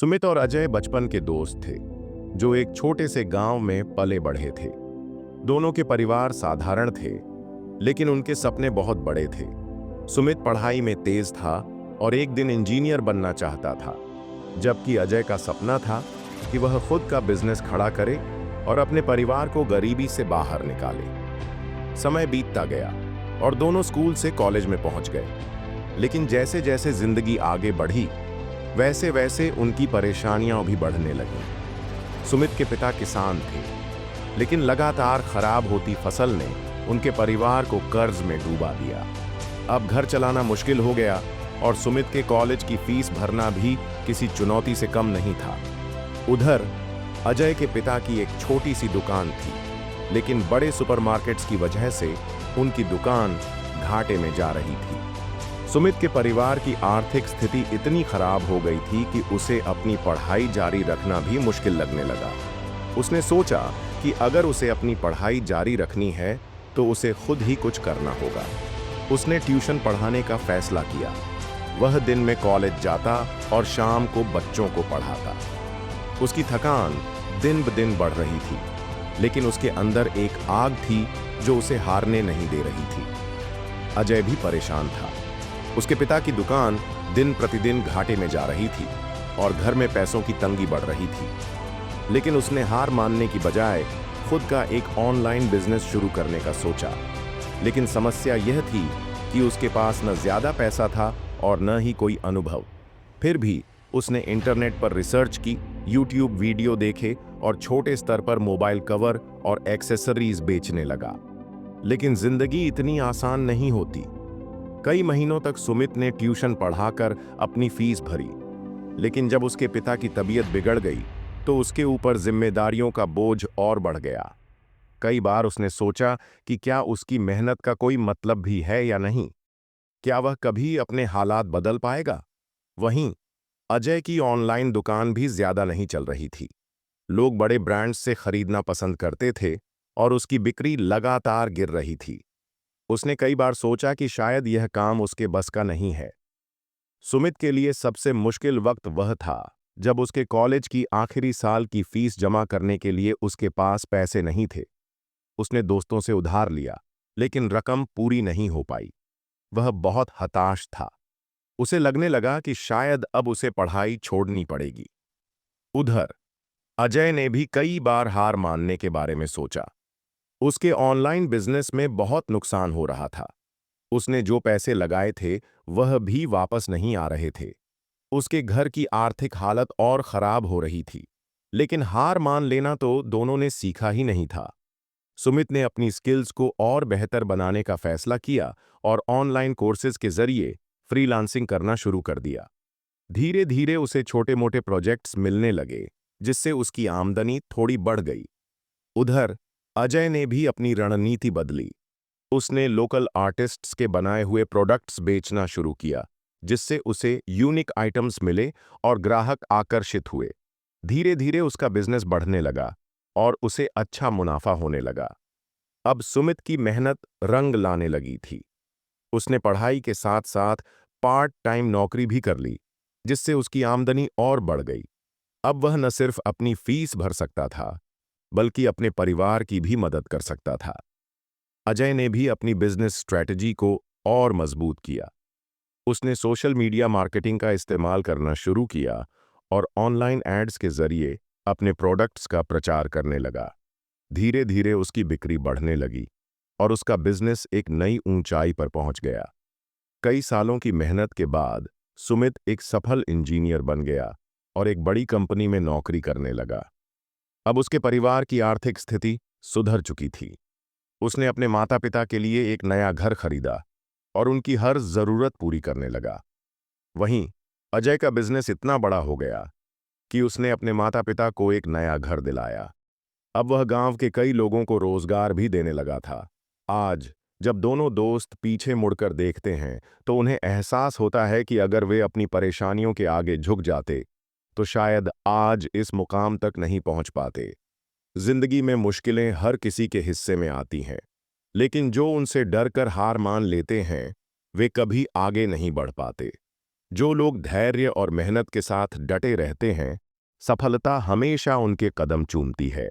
सुमित और अजय बचपन के दोस्त थे जो एक छोटे से गांव में पले बढ़े थे। दोनों के परिवार साधारण थे, लेकिन उनके सपने बहुत बड़े थे। सुमित पढ़ाई में तेज था और एक दिन इंजीनियर बनना चाहता था, जबकि अजय का सपना था कि वह खुद का बिजनेस खड़ा करे और अपने परिवार को गरीबी से बाहर निकाले। समय बीतता गया और दोनों स्कूल से कॉलेज में पहुंच गए, लेकिन जैसे जैसे जिंदगी आगे बढ़ी वैसे वैसे उनकी परेशानियां भी बढ़ने लगीं। सुमित के पिता किसान थे, लेकिन लगातार खराब होती फसल ने उनके परिवार को कर्ज में डूबा दिया। अब घर चलाना मुश्किल हो गया और सुमित के कॉलेज की फीस भरना भी किसी चुनौती से कम नहीं था। उधर अजय के पिता की एक छोटी सी दुकान थी, लेकिन बड़े सुपरमार्केट्स की वजह से उनकी दुकान घाटे में जा रही थी। सुमित के परिवार की आर्थिक स्थिति इतनी खराब हो गई थी कि उसे अपनी पढ़ाई जारी रखना भी मुश्किल लगने लगा। उसने सोचा कि अगर उसे अपनी पढ़ाई जारी रखनी है तो उसे खुद ही कुछ करना होगा। उसने ट्यूशन पढ़ाने का फैसला किया। वह दिन में कॉलेज जाता और शाम को बच्चों को पढ़ाता। उसकी थकान दिन ब दिन बढ़ रही थी, लेकिन उसके अंदर एक आग थी जो उसे हारने नहीं दे रही थी। अजय भी परेशान था। उसके पिता की दुकान दिन प्रतिदिन घाटे में जा रही थी और घर में पैसों की तंगी बढ़ रही थी। लेकिन उसने हार मानने की बजाय खुद का एक ऑनलाइन बिजनेस शुरू करने का सोचा। लेकिन समस्या यह थी कि उसके पास न ज्यादा पैसा था और न ही कोई अनुभव। फिर भी उसने इंटरनेट पर रिसर्च की, यूट्यूब वीडियो देखे और छोटे स्तर पर मोबाइल कवर और एक्सेसरीज बेचने लगा। लेकिन जिंदगी इतनी आसान नहीं होती। कई महीनों तक सुमित ने ट्यूशन पढ़ाकर अपनी फीस भरी, लेकिन जब उसके पिता की तबीयत बिगड़ गई तो उसके ऊपर जिम्मेदारियों का बोझ और बढ़ गया। कई बार उसने सोचा कि क्या उसकी मेहनत का कोई मतलब भी है या नहीं। क्या वह कभी अपने हालात बदल पाएगा? वहीं अजय की ऑनलाइन दुकान भी ज्यादा नहीं चल रही थी। लोग बड़े ब्रांड्स से खरीदना पसंद करते थे और उसकी बिक्री लगातार गिर रही थी। उसने कई बार सोचा कि शायद यह काम उसके बस का नहीं है। सुमित के लिए सबसे मुश्किल वक्त वह था जब उसके कॉलेज की आखिरी साल की फीस जमा करने के लिए उसके पास पैसे नहीं थे। उसने दोस्तों से उधार लिया, लेकिन रकम पूरी नहीं हो पाई। वह बहुत हताश था। उसे लगने लगा कि शायद अब उसे पढ़ाई छोड़नी पड़ेगी। उधर अजय ने भी कई बार हार मानने के बारे में सोचा। उसके ऑनलाइन बिजनेस में बहुत नुकसान हो रहा था। उसने जो पैसे लगाए थे वह भी वापस नहीं आ रहे थे। उसके घर की आर्थिक हालत और खराब हो रही थी। लेकिन हार मान लेना तो दोनों ने सीखा ही नहीं था। सुमित ने अपनी स्किल्स को और बेहतर बनाने का फैसला किया और ऑनलाइन कोर्सेज के जरिए फ्रीलांसिंग करना शुरू कर दिया। धीरे धीरे उसे छोटे मोटे प्रोजेक्ट्स मिलने लगे, जिससे उसकी आमदनी थोड़ी बढ़ गई। उधर अजय ने भी अपनी रणनीति बदली। उसने लोकल आर्टिस्ट्स के बनाए हुए प्रोडक्ट्स बेचना शुरू किया, जिससे उसे यूनिक आइटम्स मिले और ग्राहक आकर्षित हुए। धीरे धीरे उसका बिजनेस बढ़ने लगा और उसे अच्छा मुनाफा होने लगा। अब सुमित की मेहनत रंग लाने लगी थी। उसने पढ़ाई के साथ साथ पार्ट टाइम नौकरी भी कर ली, जिससे उसकी आमदनी और बढ़ गई। अब वह न सिर्फ अपनी फीस भर सकता था, बल्कि अपने परिवार की भी मदद कर सकता था। अजय ने भी अपनी बिजनेस स्ट्रैटेजी को और मजबूत किया। उसने सोशल मीडिया मार्केटिंग का इस्तेमाल करना शुरू किया और ऑनलाइन एड्स के जरिए अपने प्रोडक्ट्स का प्रचार करने लगा। धीरे धीरे उसकी बिक्री बढ़ने लगी और उसका बिजनेस एक नई ऊंचाई पर पहुंच गया। कई सालों की मेहनत के बाद सुमित एक सफल इंजीनियर बन गया और एक बड़ी कंपनी में नौकरी करने लगा। अब उसके परिवार की आर्थिक स्थिति सुधर चुकी थी। उसने अपने माता पिता के लिए एक नया घर खरीदा और उनकी हर जरूरत पूरी करने लगा। वहीं अजय का बिजनेस इतना बड़ा हो गया कि उसने अपने माता पिता को एक नया घर दिलाया। अब वह गांव के कई लोगों को रोजगार भी देने लगा था। आज जब दोनों दोस्त पीछे मुड़कर देखते हैं तो उन्हें एहसास होता है कि अगर वे अपनी परेशानियों के आगे झुक जाते तो शायद आज इस मुकाम तक नहीं पहुंच पाते। जिंदगी में मुश्किलें हर किसी के हिस्से में आती हैं, लेकिन जो उनसे डरकर हार मान लेते हैं वे कभी आगे नहीं बढ़ पाते। जो लोग धैर्य और मेहनत के साथ डटे रहते हैं, सफलता हमेशा उनके कदम चूमती है।